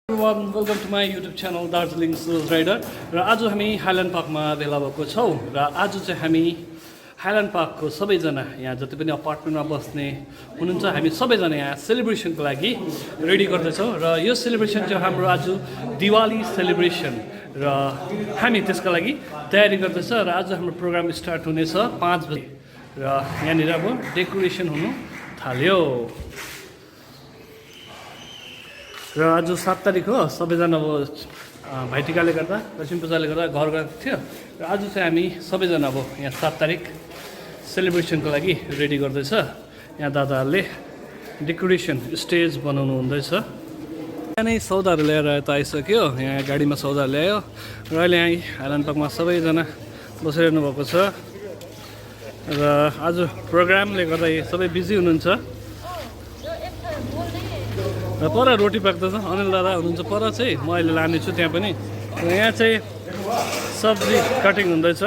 Everyone, welcome to my YouTube channel Darjeeling Slows Rider र आज हामी हाइल्यान्ड पार्कमा भेला भएको छौँ र आज चाहिँ हामी हाइल्यान्ड पार्कको सबैजना यहाँ जति पनि अपार्टमेन्टमा बस्ने हुनुहुन्छ हामी सबैजना यहाँ सेलिब्रेसनको लागि रेडी गर्दैछौँ र यो सेलिब्रेसन चाहिँ हाम्रो आज दिवाली सेलिब्रेसन र हामी त्यसका लागि तयारी गर्दैछ र आज हाम्रो प्रोग्राम स्टार्ट हुनेछ 5 बजे र यहाँनिर अब डेकोरेसन हुनु थाल्यो र आज 7 तारिक हो सबैजना अब भाइटिकाले गर्दा लक्ष्मी पूजाले गर्दा घर गएको थियो र आज चाहिँ हामी सबैजना अब यहाँ 7 तारिक सेलिब्रेसनको लागि रेडी गर्दैछ यहाँ दादाहरूले डेकोरेसन स्टेज बनाउनु हुँदैछ यहाँ नै सौदाहरू ल्याएर यता आइसक्यो यहाँ गाडीमा सौदाहरू ल्यायो र अहिले यहाँ हाइल्यान्ड पार्कमा सबैजना बसिरहनु भएको छ र आज प्रोग्रामले गर्दा सबै बिजी हुनुहुन्छ र पर रोटी पाक्दैछ अनिल दादा हुनुहुन्छ पर चाहिँ म अहिले लानेछु त्यहाँ पनि र यहाँ चाहिँ सब्जी कटिङ हुँदैछ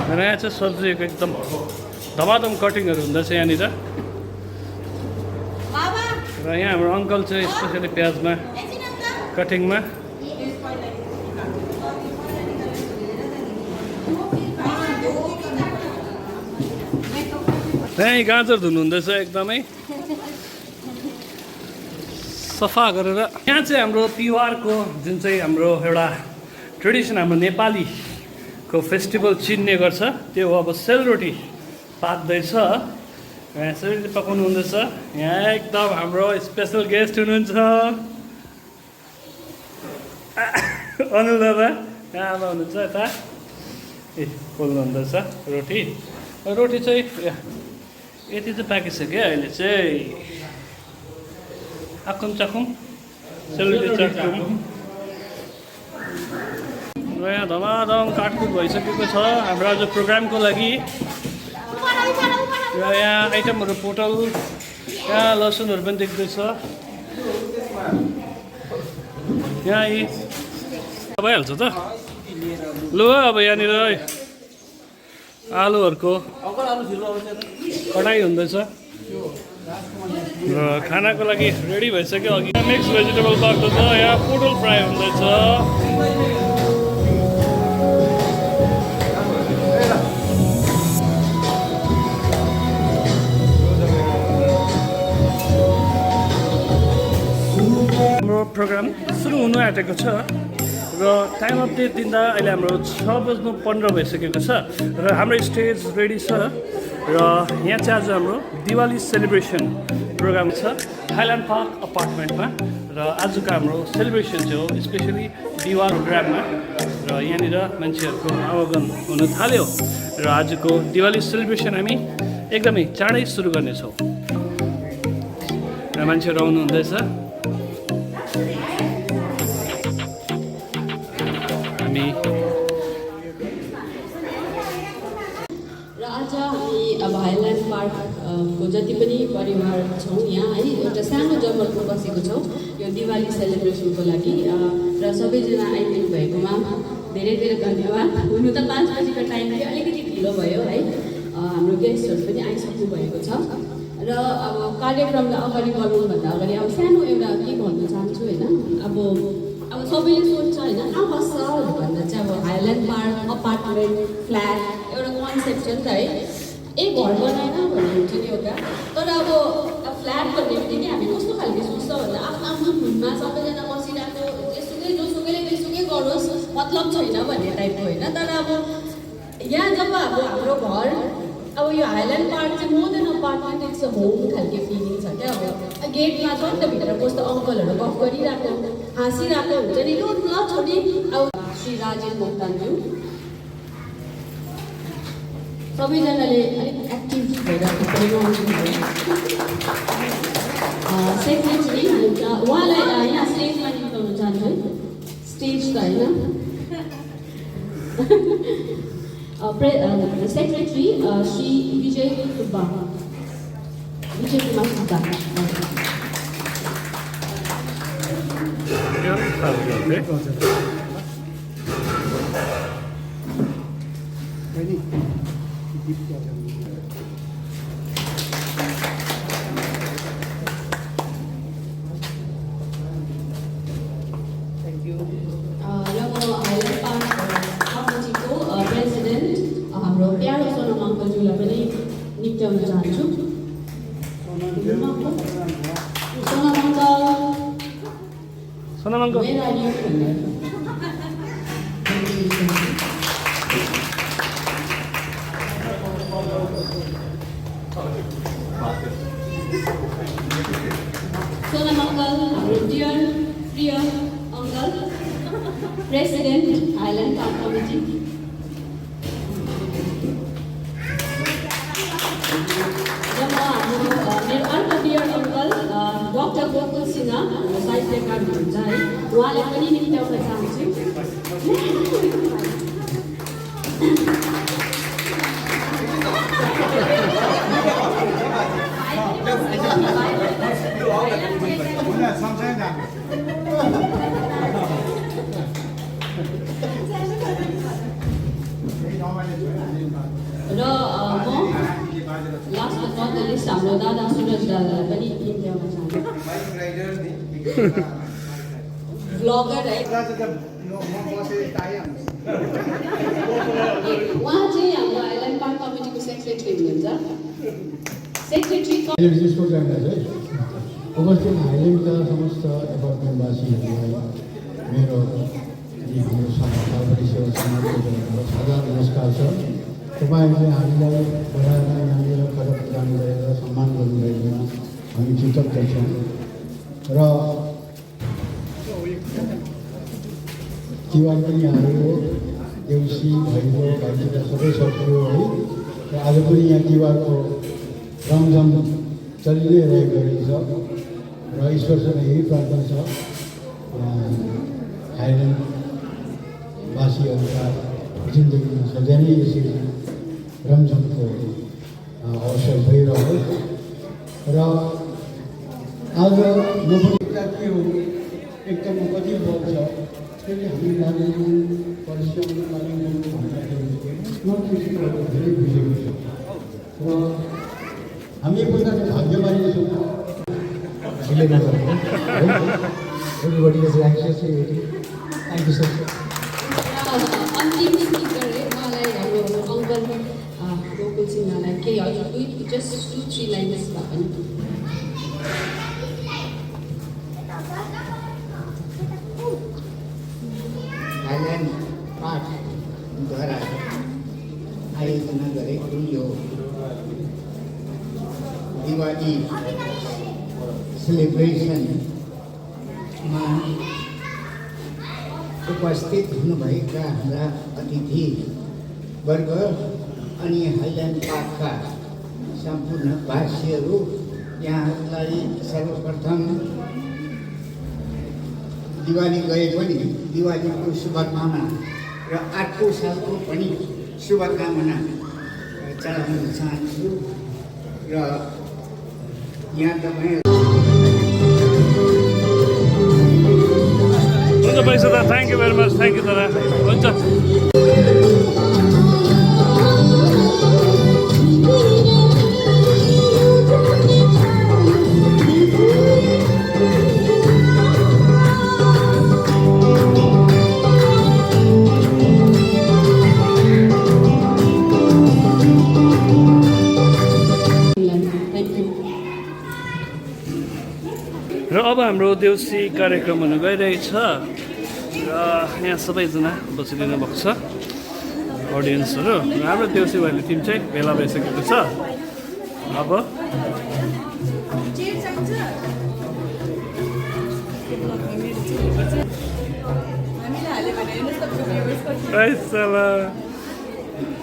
र यहाँ चाहिँ सब्जीको एकदम धमाधम कटिङहरू हुँदैछ यहाँनिर र यहाँ हाम्रो अङ्कल चाहिँ स्पेसली प्याजमा कटिङमा यहाँ गाजर धुनुहुँदैछ एकदमै सफा गरेर यहाँ चाहिँ हाम्रो तिहारको जुन चाहिँ हाम्रो एउटा ट्रेडिसन हाम्रो नेपालीको फेस्टिभल चिन्ने गर्छ त्यो अब सेलरोटी पाक्दैछ यहाँ सेलरोटी पकाउनु हुँदैछ यहाँ एकदम हाम्रो स्पेसल गेस्ट हुनुहुन्छ अनिल दादा यहाँ आमा हुनुहुन्छ यता ए पोल्नु हुँदैछ रोटी रोटी चाहिँ यति चाहिँ पाकिसक्यो अहिले चाहिँ आकुम चाकुम सेलरोटी चाकुम र यहाँ धमाधम काटकुट भइसकेको छ हाम्रो आज प्रोग्रामको लागि र यहाँ आइटमहरू पोटल यहाँ लसुनहरू पनि देख्दैछ यहाँ भइहाल्छ त लु अब यहाँनिर आलुहरूको कटाइ हुँदैछ र खानाको लागि रेडी भइसक्यो अघि मिक्स भेजिटेबल पाक्दैछ यहाँ पोटल फ्राई हुँदैछ हाम्रो प्रोग्राम सुरु हुनु आँटेको छ र टाइम अपडेट दिँदा अहिले हाम्रो 6:15 भइसकेको छ र हाम्रो स्टेज रेडी छ र यहाँ चाहिँ आज हाम्रो दिवाली सेलिब्रेसन प्रोग्राम छ हाइल्यान्ड पार्क अपार्टमेन्टमा र आजको हाम्रो सेलिब्रेसन चाहिँ हो स्पेसली दिवाली प्रोग्राममा र यहाँनिर मान्छेहरूको आवागमन हुन थाल्यो र आजको दिवाली सेलिब्रेसन हामी एकदमै चाँडै सुरु गर्नेछौँ र मान्छेहरू आउनु हुँदैछ हामी अब हाइल्यान्ड पार्कको जति पनि परिवार छौँ यहाँ है एउटा सानो जमलको बसेको छौँ यो दिवाली सेलिब्रेसनको लागि र सबैजना आइदिनु भएकोमा धेरै धेरै धन्यवाद हुनु त 5 बजीको टाइम थियो अलिकति ढिलो भयो है हाम्रो गेस्टहरू पनि आइसक्नु भएको छ र अब कार्यक्रमलाई अगाडि बढाउनुभन्दा अगाडि अब सानो एउटा के भन्न चाहन्छु होइन अब सबैले सोध्छ होइन कहाँ बस्छ भन्दा चाहिँ अब हाइल्यान्ड पार्क अपार्टमेन्ट फ्ल्याट एउटा कन्सेप्ट छ नि त है घर बनाएन भन्ने हुन्छ नि एउटा तर अब फ्ल्याट भन्ने बित्तिकै हामी कस्तो खालको सोच्छ भन्दा आफ्नो आफ्नो धुनमा सबैजना बसिरहेको जेसुकै जोसुकैले त्यसुकै गरोस् मतलब छैन भन्ने टाइपको होइन तर अब यहाँ जब अब हाम्रो घर अब यो हाइल्यान्ड पार्क चाहिँ more than apartment it's a home खालको फिलिङ छ क्या अब गेटमा छ नि त भित्र कस्तो अङ्कलहरू गफ गरिरहेको हाँसिरहेको हुन्छ नि ल छोडी अब श्री राजेश मोक्तानज्यू सबैजनाले अलिक एक्टिभ भएर सेक्रेटरी उहाँलाई यहाँ स्टेजमा निकाल्नु चाहन्छु स्टेज त होइन सेक्रेटरी श्री विजय कुमार सुब्बा र म हाइल्यान्ड पार्क कमिटीको प्रेसिडेन्ट हाम्रो प्यारो सोनम अङ्कलज्यूलाई पनि निम्त्याउन चाहन्छु। Sonam uncle Where are you from? Sonam uncle, our dear, dear uncle, President, Highland Park Committee. मेरो अर्को dear uncle doctor Gokul Sinha हाम्रो साहित्यकार हुनुहुन्छ है, उहाँले पनि निम्त्याउन चाहन्छु। र म last but not the least हाम्रो दादा सुरज दादालाई पनि निम्त्याउन चाहन्छु। ब्लगर है, उहाँ चाहिँ हाम्रो हाइल्यान्ड पार्क कमिटीको सेक्रेटरी हुनुहुन्छ। सेक्रेटरी यसको कारणले चाहिँ उपस्थित हाइल्यान्डका समस्त एपार्टमेन्टवासीहरूलाई मेरो हाम्रो सार्वजनिक सेवा समाजको साझा नमस्कार छ। तपाईँहरूले हामीलाई बढाएर यहाँनिर पदक प्रदान गरेर सम्मान गर्नुभएकोमा हामी कृतज्ञ छौँ। र तिहार पनि आयो, देउसी भैलो भाइटिका सबै सकियो है। र आज पनि यहाँ तिहारको रमझम चलि नै रहेको रहेछ। र ईश्वरसँग यही प्रार्थना छ हाइल्यान्डवासीहरूका जिन्दगीमा सधैँ नै यसरी रमझमको अवसर भइरहोस्। र आज म पनि के हो एकदम कति बल छ त्यसले हामी दार्जिलिङ परिश्रम कालिम्पोङ भन्दाखेरि नर्थ धेरै बुझेको छ। र हामी एक प्रकारको भाग्यमानी छौँ। Everybody is anxiously waiting. Thank you so much. अन्तिम स्पिकर है, उहाँलाई हाम्रो अङ्कल गोकुल सिन्हालाई केही हजुर जस्ट 2-3 लाइन्स भए पनि। हाइल्यान्ड पार्कद्वारा आयोजना गरेको यो दिवाली सेलिब्रेसनमा उपस्थित हुनुभएका हाम्रा अतिथिवर्ग अनि हाइल्यान्ड पार्कका सम्पूर्ण वासीहरू, यहाँहरूलाई सर्वप्रथम दिवाली गए पनि दिवालीको शुभकामना र अर्को सालको पनि शुभकामना चढाउन चाहन्छु। र यहाँ तपाईँ हुन्छ पैसा दादा, thank you very much, thank you दादा, हुन्छ। र अब हाम्रो देउसी कार्यक्रम हुन गइरहेछ र यहाँ सबैजना बसिदिनु भएको छ अडियन्सहरू। र हाम्रो देउसी भैलो टिम चाहिँ भेला भइसकेको छ। अब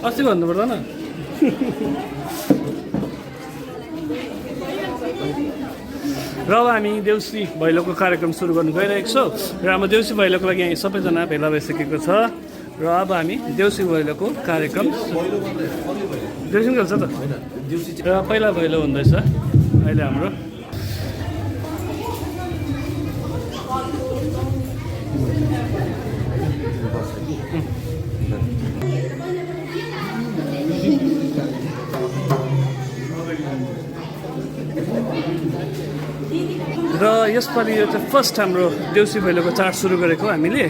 अस्ति भन्नु पर्दैन। र अब हामी देउसी भैलोको कार्यक्रम सुरु गर्नु गइरहेको छौँ। र हाम्रो देउसी भैलोको लागि यहाँ सबैजना भेला भइसकेको छ। र अब हामी देउसी भैलोको कार्यक्रम देउसी खेल्छ त। र पहिला भैलो हुँदैछ अहिले हाम्रो। र यसपालि यो चाहिँ फर्स्ट हाम्रो देउसी भैलोको चाड सुरु गरेको हामीले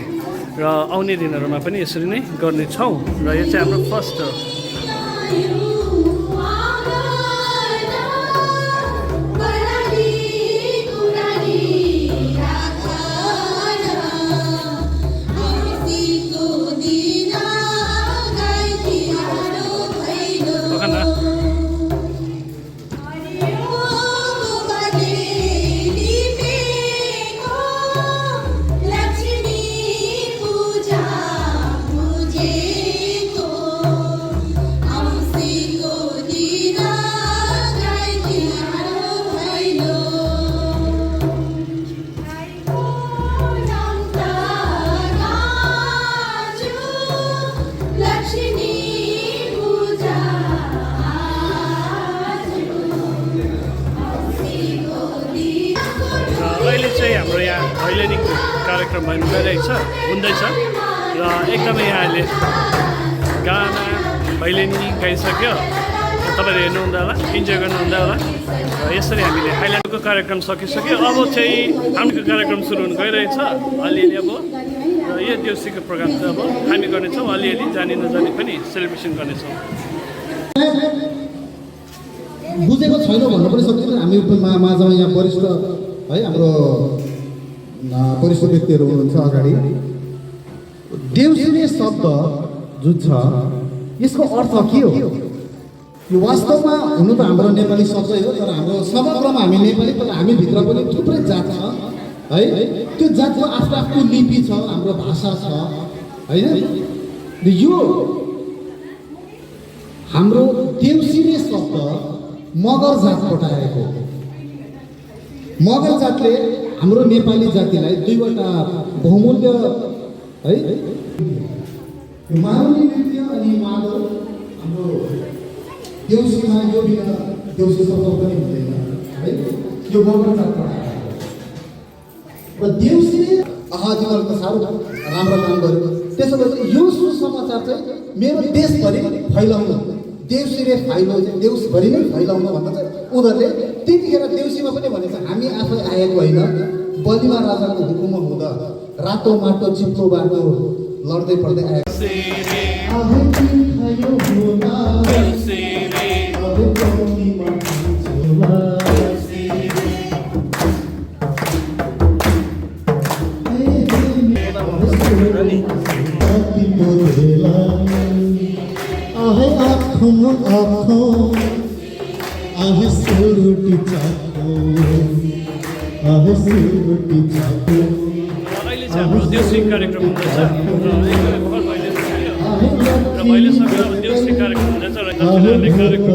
र आउने दिनहरूमा पनि यसरी नै गर्नेछौँ र यो चाहिँ हाम्रो फर्स्ट हो। अहिले चाहिँ हाम्रो यहाँ भैलेनीको कार्यक्रम हुँदैछ र एकदमै यहाँले गाना भैलेनी गाइसक्यो। तपाईँहरू हेर्नुहुँदै होला, इन्जोय गर्नुहुँदै होला र यसरी हामीले हाइल्यान्डको कार्यक्रम सकिसक्यो। अब चाहिँ हाम्रो कार्यक्रम सुरु हुन गइरहेछ अलिअलि अब र यो देउसीको प्रोग्राम चाहिँ अब हामी गर्नेछौँ, अलिअलि जानी नजानी पनि सेलिब्रेसन गर्नेछौँ। बुझेको छैन भन्नु पनि सक्दैन। हामी माझमा यहाँ वरिष्ठ है हाम्रो वरिष्ठ व्यक्तिहरू हुनुहुन्छ अगाडि। देउसिरे शब्द जुन छ यसको अर्थ के हो? यो वास्तवमा हुनु त हाम्रो नेपाली शब्दै हो, तर हाम्रो समग्रमा हामी नेपाली, तर हामीभित्र पनि थुप्रै जात छ है। त्यो जातको आफ्नो आफ्नो लिपि छ, हाम्रो भाषा छ होइन। यो हाम्रो देउसिरे शब्द मगर जातबाट आएको। मगर जातले हाम्रो नेपाली जातिलाई दुईवटा बहुमूल्य है मारुनी नृत्य अनि मादल हाम्रो देउसीमा यो बिना देउसी शब्द पनि हुँदैन है। यो मगर जातबाट आएको र देउसीले आजीवनको साह्रो राम्रो काम गर्यो। त्यसो भए यो सुसमाचार चाहिँ मेरो देशभरि फैलाउनु, देउसीले फैलाउ देउसभरि नै फैलाउनु भन्दा चाहिँ उनीहरूले त्यतिखेर देउसीमा पनि भनेको हामी आफै आएको होइन, बलिमा राजाको हुकुममा हुँदा रातो माटो चिप्लो बाटो लड्दै पड्दै आएको। आहे आँखों आँखों आहे सुरुटी चाको आहे सुरुटी चाको। अहिले चाहिँ हाम्रो देउसी कार्यक्रम हुँदैछ र भैलेसँग अब देउसी कार्यक्रम हुँदैछ र दक्षिणाले कार्यक्रम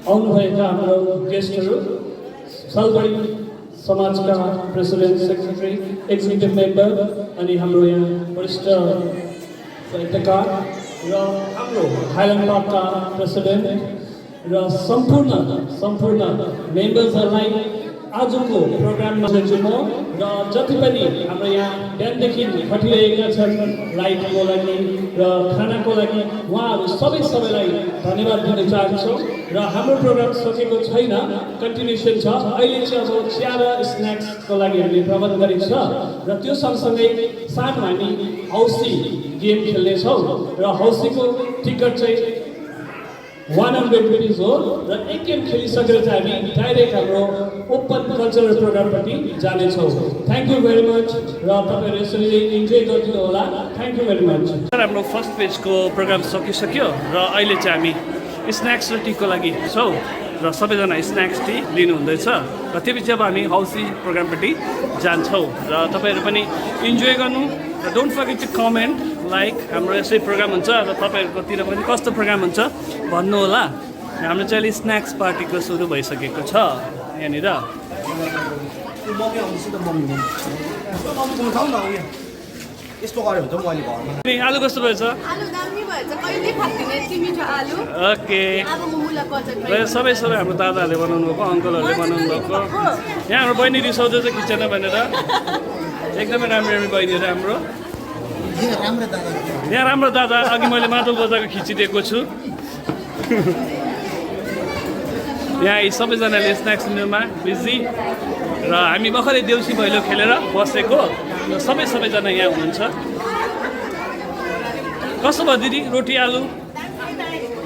आउनुभएका हाम्रो गेस्टहरू सालबारी समाजका प्रेसिडेन्ट, सेक्रेटरी, एक्जिक्युटिभ मेम्बर अनि हाम्रो यहाँ वरिष्ठ साहित्यकार र हाम्रो हाइल्यान्ड पार्कका प्रेसिडेन्ट र सम्पूर्ण मेम्बर्सहरूलाई आजको प्रोग्राममा चाहिँ म र जति पनि हाम्रो यहाँ बिहानदेखि खटिरहेका छन् लाइटको लागि र खानाको लागि उहाँहरू सबैलाई धन्यवाद दिन चाहन्छौँ। र हाम्रो प्रोग्राम सकेको छैन, कन्टिन्युसन छ। अहिले चाहिँ अब चिया र स्न्याक्सको लागि हामीले प्रबन्ध गरेको छ र त्यो सँगसँगै सानो हामी हौसी गेम खेल्नेछौँ र हौसीको टिकट चाहिँ 100 रुपिस हो र एक गेम खेलिसकेर चाहिँ हामी डाइरेक्ट हाम्रो ओपन कल्चरल प्रोग्रामपट्टि जानेछौँ। थ्याङ्क यू भेरी मच र तपाईँहरू यसरी इन्जोय गरिदिनु होला। Thank you very much. हाम्रो फर्स्ट पेजको प्रोग्राम सकिसक्यो र अहिले चाहिँ हामी स्न्याक्स र टीको लागि छौँ र सबैजना स्न्याक्स टी लिनुहुँदैछ र त्यो पछि अब हामी हौसी प्रोग्रामपट्टि जान्छौँ र तपाईँहरू पनि इन्जोय गर्नु र don't forget to comment like हाम्रो यसै प्रोग्राम हुन्छ र तपाईँहरूकोतिर पनि कस्तो प्रोग्राम हुन्छ भन्नु होला। हाम्रो चाहिँ अहिले स्न्याक्स पार्टीको सुरु भइसकेको छ यहाँनिर। यस्तो गऱ्यो भने चाहिँ मैले घरमा आलु कस्तो रहेछ? आलु दामी भएछ, कहिले फाट्दैन यति मिठो आलु। ओके अब म मुला कचर र सबै हाम्रो दादाहरूले बनाउनु भएको, अङ्कलहरूले बनाउनु भएको। यहाँ हाम्रो बहिनी रिसाउँदै छ किचनमा भनेर। एकदमै राम्रो बहिनीहरू हाम्रो। यहाँ राम्रो दादा अघि मैले मादल बजाएको खिचिदिएको छु। यहाँ यी सबैजनाले स्न्याक्स लिनुमा बिजी र हामी भर्खरै देउसी भैलो खेलेर बसेको र सबैजना यहाँ हुनुहुन्छ। कस्तो भयो दिदी रोटी आलु?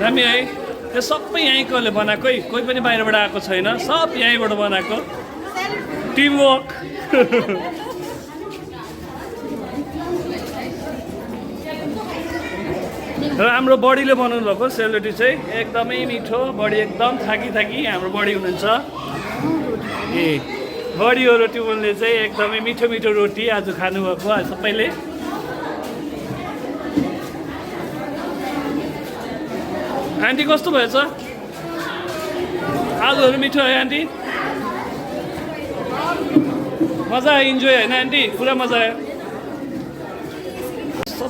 दामी है। यो सबै यहीँकोले बनाएको है, कोही पनि बाहिरबाट आएको छैन, सब यहीँबाट बनाएको टिमवर्क। र हाम्रो बडीले बनाउनु भएको सेलरोटी चाहिँ एकदमै मिठो। बडी एकदम थाकी हाम्रो बडी हुनुहुन्छ। ए बडी हो रोटी बोल्ने चाहिँ एकदमै मिठो रोटी आज खानुभएको सबैले। आन्टी कस्तो भएछ? आलुहरू मिठो है आन्टी? मजा आयो, इन्जोय होइन आन्टी? पुरा मजा आयो।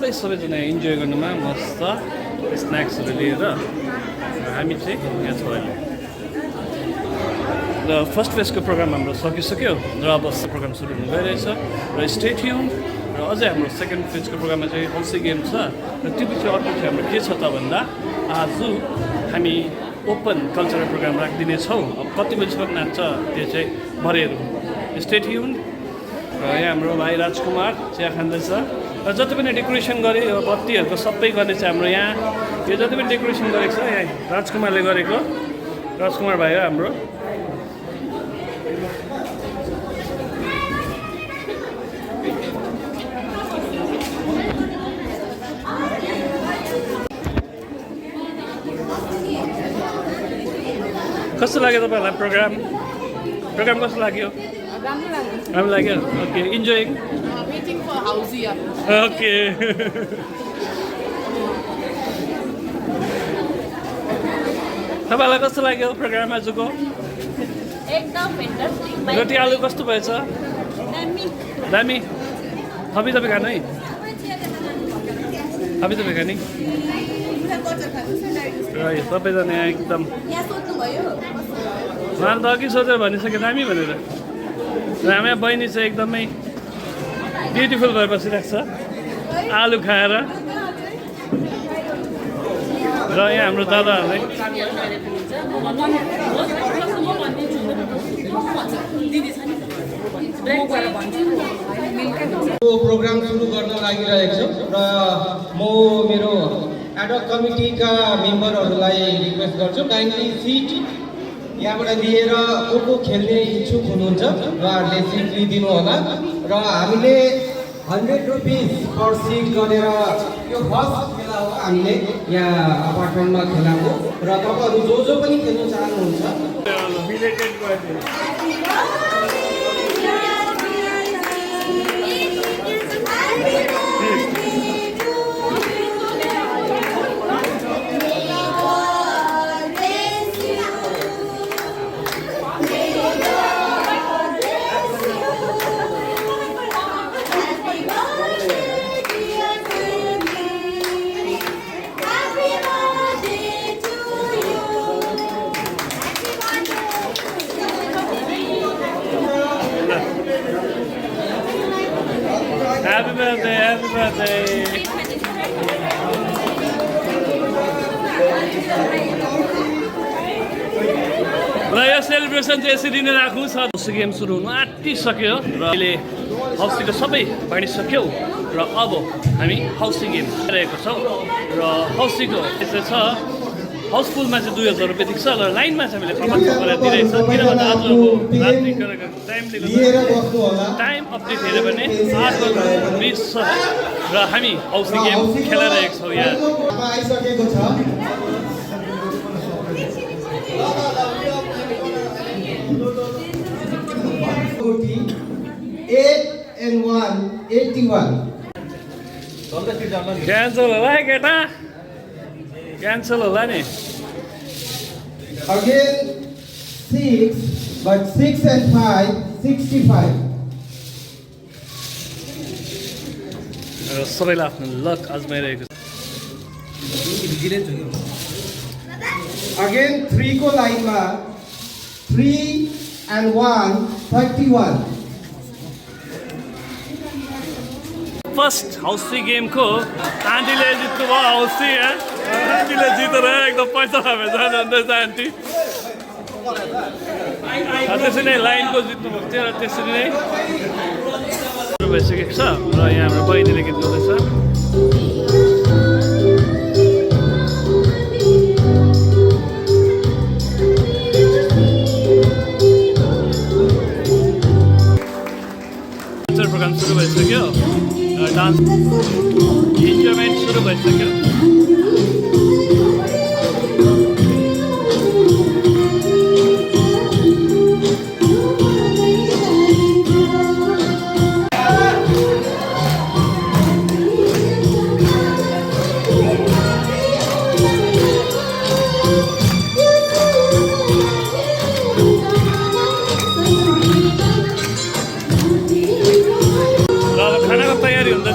सबैजना इन्जोय गर्नुमा मस्त स्न्याक्सहरू लिएर हामी चाहिँ यहाँ छौँ अहिले। र फर्स्ट फेजको प्रोग्राम हाम्रो सकिसक्यो र अब प्रोग्राम सुरु हुन गइरहेछ र स्टे ट्युन। र अझै हाम्रो सेकेन्ड फेजको प्रोग्राममा चाहिँ हौसी गेम छ र त्यो पछि अर्को चाहिँ हाम्रो के छ त भन्दा आज हामी ओपन कल्चरल प्रोग्राम राखिदिनेछौँ। अब कति बजीसम्म नाच्छ त्यो चाहिँ भरे हेरौँ। Stay tune. र यहाँ हाम्रो भाइ राजकुमार चिया खाँदैछ र जति पनि डेकोरेसन गरे यो बत्तीहरूको सबै गर्ने चाहिँ हाम्रो यहाँ यो जति पनि डेकोरेसन गरेको छ यहाँ राजकुमारले गरेको। राजकुमार भाइ हो हाम्रो। कस्तो लाग्यो तपाईँहरूलाई प्रोग्राम कस्तो लाग्यो? राम्रो लाग्यो। Okay enjoy. ओके तपाईँलाई कस्तो लाग्यो प्रोग्राम आजको? एकदम फ्यान्टास्टिक। रोटी आलु कस्तो भएछ? दामी। थपी तपाईँ खानु है? थपी तपाईँ खाने? र यो सबैजना यहाँ एकदम उहाँले त अघि सोचेर भनिसक्यो दामी भनेर। र हाम्रो बहिनी चाहिँ एकदमै ब्युटिफुल भएर बसिरहेको छ आलु खाएर। र यहाँ हाम्रो दादाहरूले प्रोग्राम सुरु गर्न लागिरहेको छु र म मेरो एडहक कमिटीका मेम्बरहरूलाई रिक्वेस्ट गर्छु काइन्डली सिट यहाँबाट लिएर को खेल्ने इच्छुक हुनुहुन्छ उहाँहरूले सिट लिइदिनु होला। र हामीले 100 रुपिस पर सिट गरेर यो फर्स्ट खेला हो हामीले यहाँ अपार्टमेन्टमा खेलाको। र तपाईँहरू जो पनि खेल्न चाहनुहुन्छ Happy birthday, happy birthday. र यो सेलिब्रेसन चाहिँ यसरी नै राखौँ। हौसी गेम सुरु हुनु आँटिसक्यो र अहिले हौसीको सबै बाँडिसक्यौँ र अब हामी हौसी गेम खेलिरहेको छौँ र हौसीको चाहिँ छ हाउसफुलमा चाहिँ 2000 रुपियाँ दिन्छ र लाइनमा चाहिँ हामीले खपत गरेर दिइरहेछ किनभने आज अब रात्रि गरेको टाइम अपडेट हेऱ्यो भने 8:20 छ र हामी हौसी गेम खेलिरहेको छौँ यहाँ। आइसकेको छ। 8 and 1, 81. क्यान्सल होला है केटा, क्यान्सल होला नि। Again 6, but 6 and 5, 65. र सबैलाई आफ्नो लक आजमाइरहेको छ। Again 3 को लाइनमा 3 and 1, 31. फर्स्ट हौसी गेमको आन्टीले जित्नु भयो। हौसी आन्टीले जितेर एकदम पैसा खाएर जानुहुँदैछ आन्टी। त्यसरी नै लाइनको जित्नु भएको थियो र त्यसरी नै भइसकेको छ र यहाँ हाम्रो बहिनीले गीत गाउँदैछ। प्रोग्राम सुरु भइसक्यो, डान्स इन्जोयमेन्ट सुरु भइसक्यो।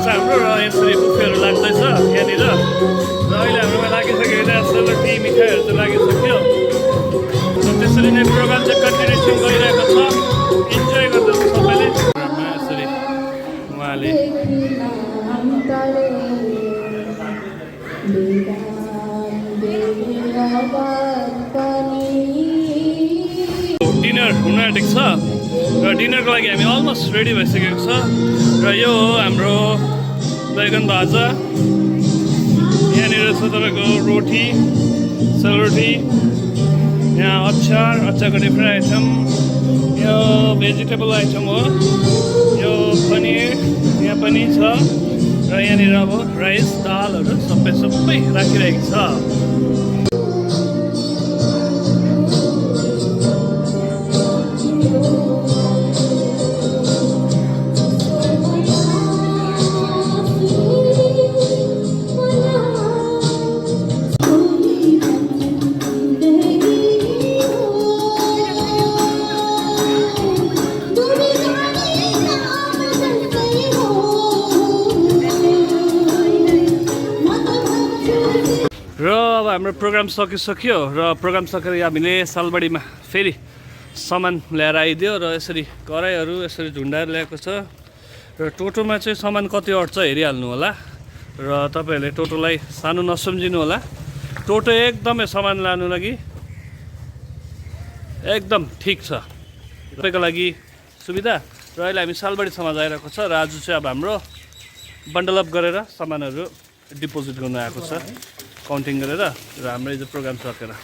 हाम्रो र यसरी बुफेहरू लाग्दैछ यहाँनिर र अहिले हाम्रोमा लागिसक्यो सेलरोटी मिठाईहरू चाहिँ लागिसक्यो र त्यसरी नै प्रोग्राम चाहिँ कन्टिन्युसन गरिरहेको छ। इन्जोय गर्दैछ सबैले। यसरी उहाँले डिनर हुन आँटेको छ र डिनरको लागि हामी अलमोस्ट रेडी भइसकेको छ र यो हो हाम्रो बैगन भाजा। यहाँनिर छ तपाईँको रोटी, सेलरोटी, यहाँ अचार, अचारको डिफ्रेन्ट आइटम, यो भेजिटेबल आइटम हो, यो पनिर यहाँ पनि छ र यहाँनिर अब राइस दालहरू सबै राखिरहेको छ। र अब हाम्रो प्रोग्राम सकिसक्यो र प्रोग्राम सकेर हामीले सालबारीमा फेरि सामान ल्याएर आइदियो र यसरी कराईहरू यसरी झुन्डाएर ल्याएको छ र टोटोमा चाहिँ सामान कति अट्छ हेरिहाल्नु होला र तपाईँहरूले टोटोलाई सानो नसम्झिनु होला। टोटो एकदमै सामान लानु लागि एकदम ठिक छ, तपाईँको लागि सुविधा। र अहिले हामी सालबारीसम्म जाइरहेको छ र आज चाहिँ अब हाम्रो बन्डल अप गरेर सामानहरू डिपोजिट गर्नु आएको छ काउन्टिङ गरेर र हाम्रो यो प्रोग्राम सकेर।